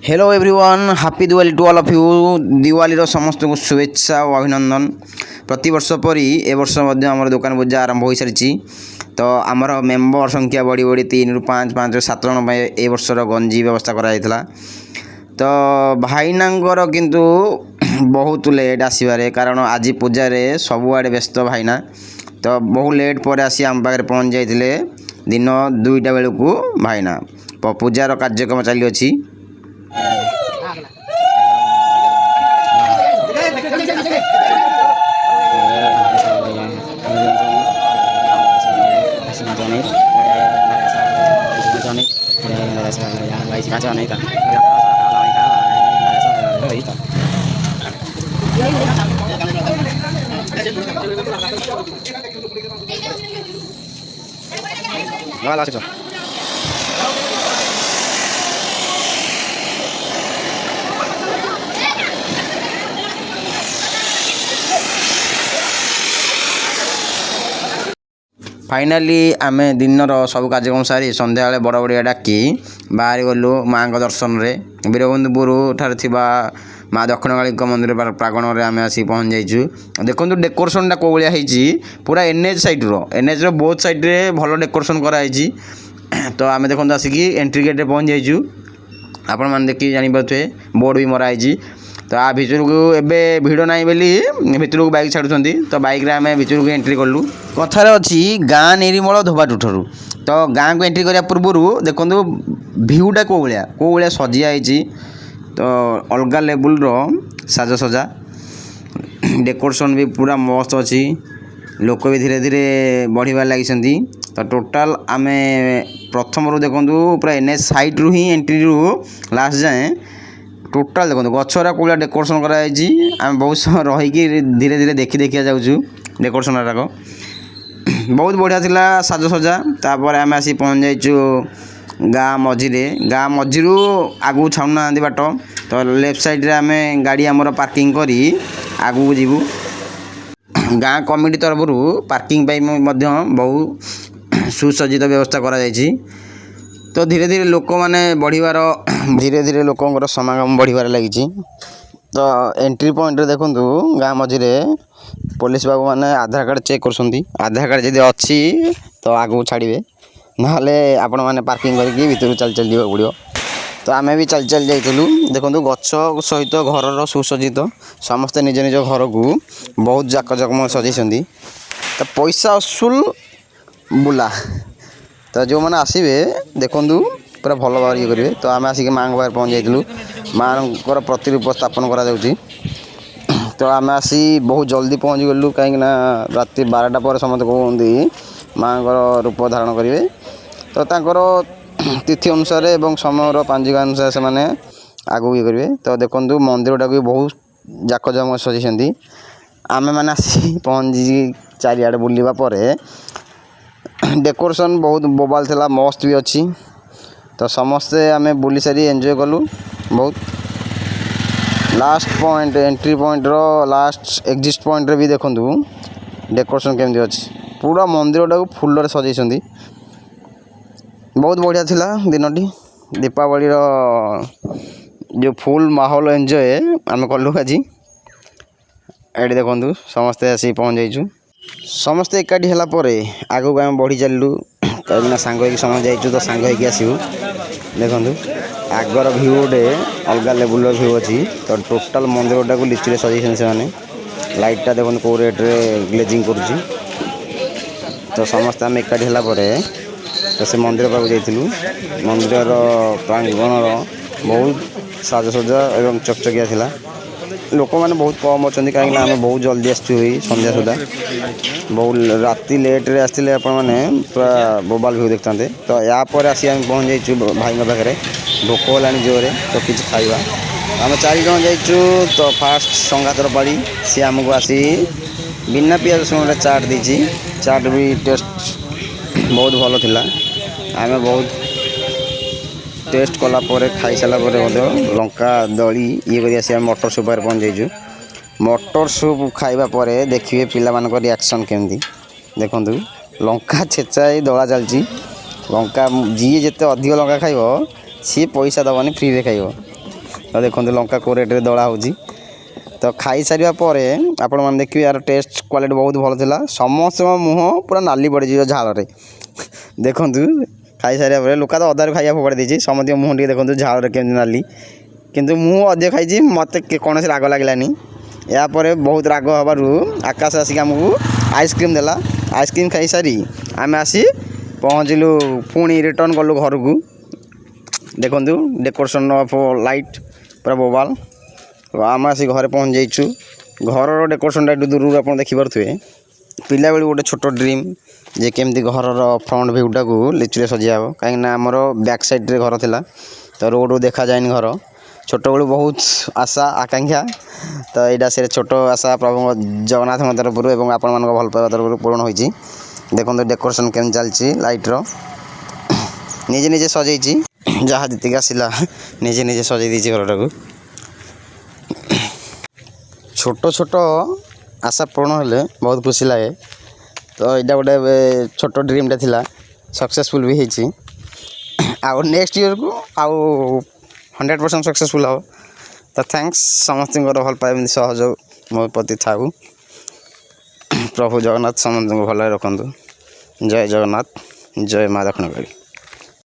Hello everyone happy Diwali to all of you. Diwali समस्त को शुभेच्छा और अभिनंदन। प्रति वर्ष परी ए वर्ष आम दुकान पूजा आरंभ हो सारी। तो आमर मेम्बर संख्या बढ़ी बढ़ी 3 ରୁ 5 5 ରୁ 7 जन ए वर्षर गंजी व्यवस्था कराइला। तो भाईनांगर किंतु बहुत लेट आसबार कारण आज पूजार सबुआड़े व्यस्त भाईना। तो बहुत लेट पर आसी आम पाखे पहुँच जाते दिन 2टा बेलू भाईना पूजार कार्यक्रम चली अच्छी। फाइनाली आम दिन सब कार्यक्रम सारी संध्या बड़ बड़िया डाकी बाहरी गलु माँ दर्शन में वीरबंधुपुर ठार माँ दक्षिणकाली मंदिर प्रांगण में आम आसी पहुँच जाइए। देखो डेकोरेशन कौ भाई पूरा NH side NH both side रे भल डेकोरेशन कराई। तो आम देखो आसिक एंट्री गेट पहुँच जाइए। आपण मैंने देखिए जानीपे बोर्ड भी मराई। तो आ भितर को एवं भिड़ ना बोली भितर को बाइक छाड़ुं। तो बाइक आम भितर को एंट्री कलु। कथार अच्छी गाँ निर्मल धोबाठू। तो गाँ को एंट्री करने पूर्व देखो भ्यूटा कौ भाया सजियाई। तो अलग लेवल साजसजा डेकोरेशन भी पूरा मस्त अच्छी। लोक भी धीरे धीरे बढ़िबार लगी। तो टोटाल आम प्रथम रू देखो पूरा एनएच साइड रू ही एंट्री रू लास्ट जाए टोटाल देखो गचरा कौन डेकोरेशन कराई। आम बहुत समय रहीकि धीरे धीरे देखी देखिया जाऊँ डेकोरेशन गुड़ाक बहुत बढ़िया थिला साजसजा। तापर आम आसी पहुँच जाइचु गाँ मझिरे। गाँ मझिरू आगू छाड़ना बाट। तो लेफ्ट साइड रे आम गाड़ी आमर पार्किंग करी आगू जीवु। गाँ कमिटी तरफ पार्किंग बहुत सुसज्जित व्यवस्था करा जायछि। तो धीरे धीरे लोक माने बढ़िबार धीरे धीरे लोकंर समागम बढ़िबार लगी। तो एंट्री पॉइंट रे देखंतु गाँ मझिरे पुलिस बाबू माने आधार कार्ड चेक करछंती। आधार कार्ड जदि अच्छी तो आगू छाड़िबे नाले आपण माने पार्किंग करके भीतर चल चल जीवा पड़ो। तो आम भी चल चल जाइलु। देखो गच सहित घर सुसज्जित समस्ते निज निज घर को बहुत जाकजकम सजाई। तो पैसा असुल बुला। तो जो मैंने आसबे देखु पूरा भल भाव ये करेंगे। तो आम आसिक माँ पाखे पहुँच जाइलु। माँ प्रतिरूप स्थापन करा। तो आम आसी बहुत जल्दी पहुँच गलु कहीं राति 12टा पर समस्त कहते माँ रूप धारण करेंगे। तो तांकर तिथि अनुसार एवं समय पांजिका अनुसार से माने आगू ये करेंगे। तो देखो मंदिरटा भी बहुत जाकजमक सजाई। आम मैंने आसी पहुँची चारिआडे बुलवा पर डेकोरेशन बहुत बोबाल थिला मस्त भी अच्छी। तो समस्ते आम बुली सारी एंजॉय कलु बहुत। लास्ट पॉइंट एंट्री पॉइंट रो लास्ट एग्जिट पॉइंट रे भी देखो डेकोरेशन केमती अच्छी। पूरा मंदिरटा को फुल सजाई। बहुत बढ़िया थिला दिनटी। दीपावली जो फुल माहौल एंजॉय आम कलु आज। ये देखो समस्ते आसी पहुँच जाइचु। समस्ते एकाठी है आगू आम बढ़ी चलू कहीं सांग हो समय जाइचु। तो सांग हो आसबू देखु आगर भ्यू गोटे अलग लेवल भ्यू अच्छी। तो टोटाल मंदिरटा को लिचुरे सजाई से लाइटा देखो कौ रेट्रे ग्लेजिंग करुच्ची। तो समस्त आम एकाठी है तो से मंदिर पाक जाइलु। मंदिर प्रांगण बहुत साजसज्जा एवं चकचकिया थिला। लोक मैंने बहुत कम अच्छा कहीं आम बहुत जल्दी आसु संध्या सुधा बहुत राति लेट्रे आसते आपने पूरा बोबाल भ्यू देखते। तो यापर आसी आम पहुँच जाइचु भाई पाखे भोक होगा जोरे। तो किसी खाइबा आम 4 जन जाइचु। तो फास्ट संगातर पाड़ी सी आमको आसी बिना पियाज रसुण चाट देती। चाट भी टेस्ट बहुत भल थिला। आम बहुत टेस्ट कलापर खाई सारापर लंका दली ये कर मटर सूप पहुँच जाइए। मटर सूप खाइबा परे देखिए पिला मानक रिएक्शन केमती देखु लंका छेचा दला चलती लंका जी जिते अधिक लंका खाइब सी पैसा दबनी फ्री रे खाइब तो देखते लंका को रेट दला हो तो खाई सारिया आपण मैंने देखिए यार टेस्ट क्वालिटी बहुत भल था समस्त मुँह पूरा नाली पड़ झाल देखु खाई सारे लोक तो अदार खाया फोपाड़ी देती समस्त मुँह टे देखो झाल केमती नाली किंतु मुँह अधिक खाई मत कौन राग लगलानी यापर बहुत राग हबार आकाश आसिक आमको आइसक्रीम देला आइसक्रीम खाई सारी आम आसी पहुँचलु पुणी रिटर्न कलु घर को देखु डेकोरेशन ऑफ लाइट पूरा बोबाल आम आसी घरे पहुँच जाइछु घर डेकोरेशन दूर आप देखिपे पिला बेलू गोटे छोट ड्रीम जे केमती घर फ्रंट भ्यूटा को लिचुरे सजा हे कहीं आमर बैक साइड रे घर थिला तो रोड देखा जाए घर छोट बेलू बहुत आशा आकांक्षा तो यहाँ से छोट आशा प्रभु जगन्नाथ तरफ एवं आपण मान भल पाइबा तरफ पूरण होती देखो डेकोरेशन केम चलती लाइट्र निजे निजे सजैची जहाँ जीतिक आसला निजे निजे सजै देती घरटा को छोट छोट आशा पूर्ण हेले बहुत खुशी लगे तो यहाँ गोटे छोट ड्रीमटा थिला सक्सेसफुल भी होती आउ नेक्स्ट ईयर को आउ 100% सक्सेसफुल हो तो थैंक्स समस्त भल पाए सहयोग मो प्रति था प्रभु जगन्नाथ समस्त भल रखु जय जगन्नाथ जय माँ दक्षिणकाली।